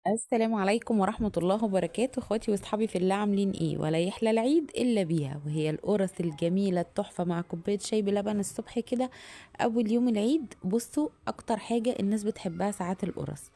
السلام عليكم ورحمة الله وبركاته، اخواتي واصحابي في الله، عاملين ايه؟ ولا يحلى العيد الا بيها، وهي القرص الجميلة التحفة مع كوباية شاي بلبن الصبح كده اول يوم العيد. بصوا، اكتر حاجة الناس بتحبها ساعات القرص.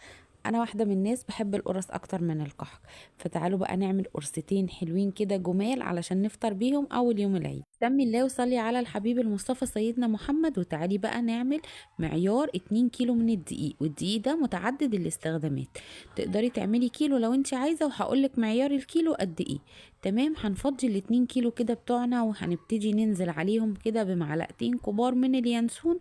انا واحدة من الناس بحب القرص اكتر من الكحك. فتعالوا بقى نعمل قرصتين حلوين كده جمال علشان نفطر بيهم اول يوم العيد. سمي الله وصلي على الحبيب المصطفى سيدنا محمد. وتعالي بقى نعمل معيار 2 كيلو من الدقيق، والدقيق ده متعدد الاستخدامات. تقدري تعملي كيلو لو انت عايزة، وهقولك معيار الكيلو قد ايه. تمام، هنفضي الاتنين كيلو كده بتوعنا، وهنبتدي ننزل عليهم كده بمعلقتين كبار من اليانسون.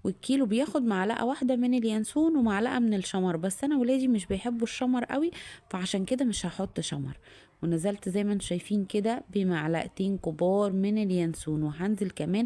والكيلو بياخد معلقة واحدة من اليانسون ومعلقة من الشمر، بس انا ولادي مش بيحبوا الشمر قوي، فعشان كده مش هحط شمر. ونزلت زي ما انتم شايفين كده بمعلقتين كبار من اليانسون، وهنزل كمان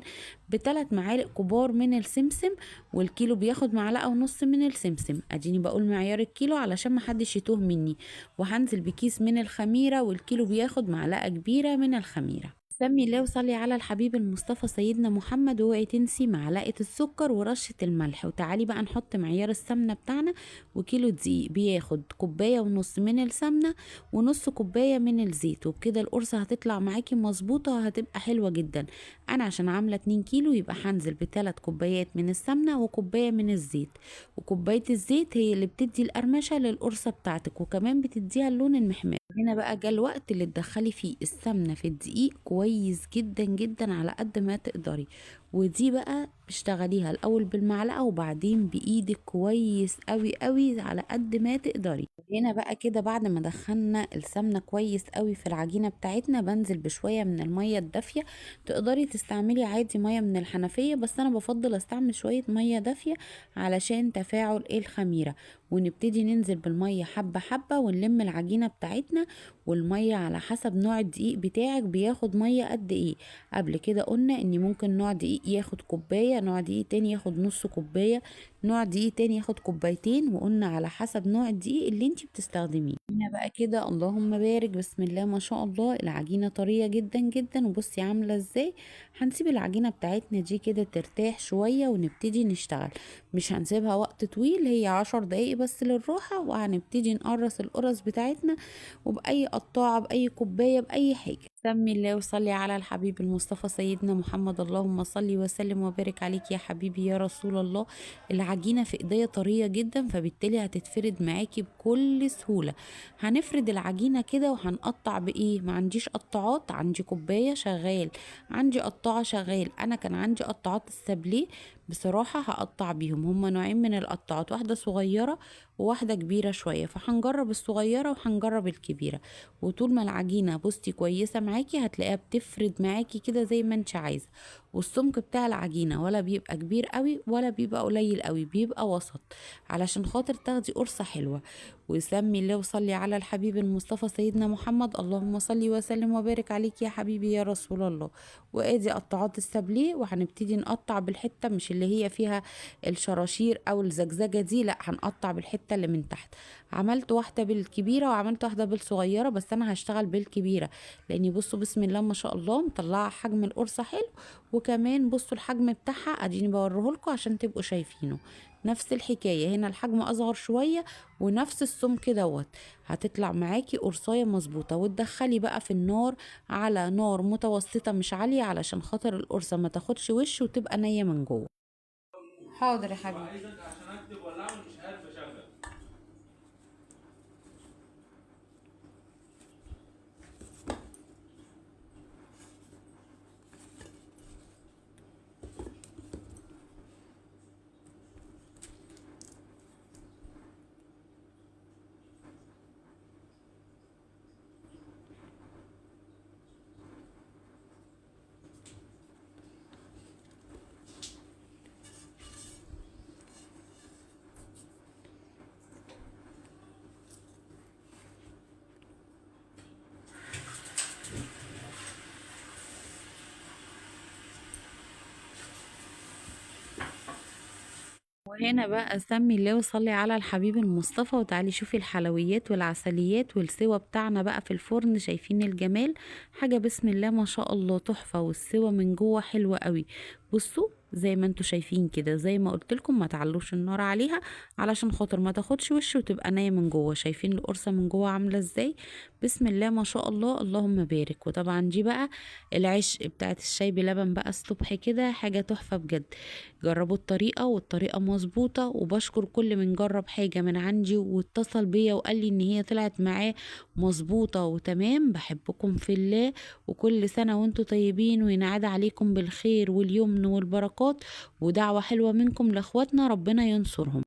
بثلاث معالق كبار من السمسم. والكيلو بياخد معلقة ونص من السمسم، اديني بقول معيار الكيلو علشان محدش يتوه مني. وهنزل بكيس من الخميرة، والكيلو بياخد معلقة كبيرة من الخميرة. سمي الله وصلي على الحبيب المصطفى سيدنا محمد. واوعي تنسي معلقة السكر ورشة الملح. وتعالي بقى نحط معيار السمنة بتاعنا. وكيلو دقيق بياخد كوباية ونص من السمنة ونص كوباية من الزيت، وبكده القرصة هتطلع معاكي مظبوطة وهتبقى حلوة جدا. انا عشان عاملة 2 كيلو يبقى هنزل بثلاث كوبايات من السمنة وكوباية من الزيت. وكوباية الزيت هي اللي بتدي القرمشة للقرصة بتاعتك، وكمان بتديها اللون المحمر. هنا بقى جه الوقت اللي تدخلي فيه السمنة في الدقيق كويس جدا جدا على قد ما تقدري. ودي بقى اشتغليها الاول بالمعلقة وبعدين بايدك كويس قوي قوي على قد ما تقدري. هنا بقى كده بعد ما دخلنا السمنة كويس قوي في العجينة بتاعتنا، بنزل بشوية من المية الدافية. تقدري تستعملي عادي مية من الحنفية، بس انا بفضل استعمل شوية مية دافية علشان تفاعل الخميرة. ونبتدي ننزل بالمية حبة حبة ونلم العجينة بتاعتنا. والمية على حسب نوع الدقيق بتاعك بياخد مية قد ايه. قبل كده قلنا ان ممكن نوع دقيق ياخد كوباية، نوع دقيق تاني ياخد نص كوباية، نوع دقيق تاني ياخد كوبايتين، وقلنا على حسب نوع الدقيق اللي انت بتستخدميه. هنا بقى كده اللهم بارك بسم الله ما شاء الله، العجينة طرية جدا جدا، وبصي عاملة ازاي. هنسيب العجينة بتاعتنا دي كده ترتاح شوية ونبتدي نشتغل. مش هنسيبها وقت طويل، هي 10 دقايق بس للراحة، وهنبتدي نقرص القرص بتاعتنا. وبأي قطاعة بأي كوباية بأي حاجة. سمي الله وصلي على الحبيب المصطفى سيدنا محمد. اللهم صلي وسلم وبارك عليك يا حبيبي يا رسول الله. العجينة في ايديا طرية جدا، فبالتالي هتتفرد معاكي بكل سهولة. هنفرد العجينة كده وهنقطع بايه. ما عنديش قطاعات، عندي كوباية شغال، عندي قطاعة شغال. انا كان عندي قطاعات السابليه، بصراحة هقطع بيهم. هما نوعين من القطاعات، واحدة صغيرة وواحدة كبيرة شوية، فهنجرب الصغيرة وهنجرب الكبيرة. وطول ما العجينة بصي كويسة معاكي هتلاقيها بتفرد معاكي كده زي ما انت عايزة. والسمك بتاع العجينة ولا بيبقى كبير قوي ولا بيبقى قليل قوي، بيبقى وسط علشان خاطر تاخدي قرصة حلوة. وسمي الله وصلي على الحبيب المصطفى سيدنا محمد. اللهم صلي وسلم وبارك عليك يا حبيبي يا رسول الله. وادي قطعات السابليه، وهنبتدي نقطع بالحتة مش اللي هي فيها الشراشير او الزجزجة دي، لا هنقطع بالحتة اللي من تحت. عملت واحدة بالكبيرة وعملت واحدة بالصغيرة، بس انا هشتغل بالكبيرة. لاني بصوا بسم الله ما شاء الله مطلعة حجم القرصة حلو. وكمان بصوا الحجم بتاعها اديني بوريهولكوا عشان تبقوا شايفينه. نفس الحكاية هنا الحجم اصغر شوية، ونفس السمك دوت. هتطلع معاكي قرصاية مظبوطة. وتدخلي بقى في النار على نار متوسطة مش عالية، علشان خاطر القرصة ما تاخدش وش وتبقى نية من جوه. حاضر يا حبيبي. عايزك عشان اكتب ولا اعمل مش عارف اشغل. وهنا بقى سمي الله وصلي على الحبيب المصطفى. وتعالي شوفي الحلويات والعسليات والسوا بتاعنا بقى في الفرن، شايفين الجمال. حاجة بسم الله ما شاء الله تحفة، والسوا من جوه حلوة قوي. بصوا زي ما انتوا شايفين كده. زي ما قلت لكم ما تعلوش النار عليها علشان خاطر ما تاخدش وش وتبقى نية من جوه. شايفين القرصة من جوه عاملة ازاي؟ بسم الله ما شاء الله اللهم بارك. وطبعا دي بقى العشق بتاعت الشاي بلبن بقى الصبح كده، حاجة تحفة بجد. جربوا الطريقة، والطريقة مظبوطة، وبشكر كل من جرب حاجة من عندي واتصل بيا وقال لي ان هي طلعت معاه مظبوطة وتمام. بحبكم في الله، وكل سنة وانتوا طيبين، وينعاد عليكم بالخير واليمن والبركات، ودعوة حلوة منكم لاخواتنا ربنا ينصرهم.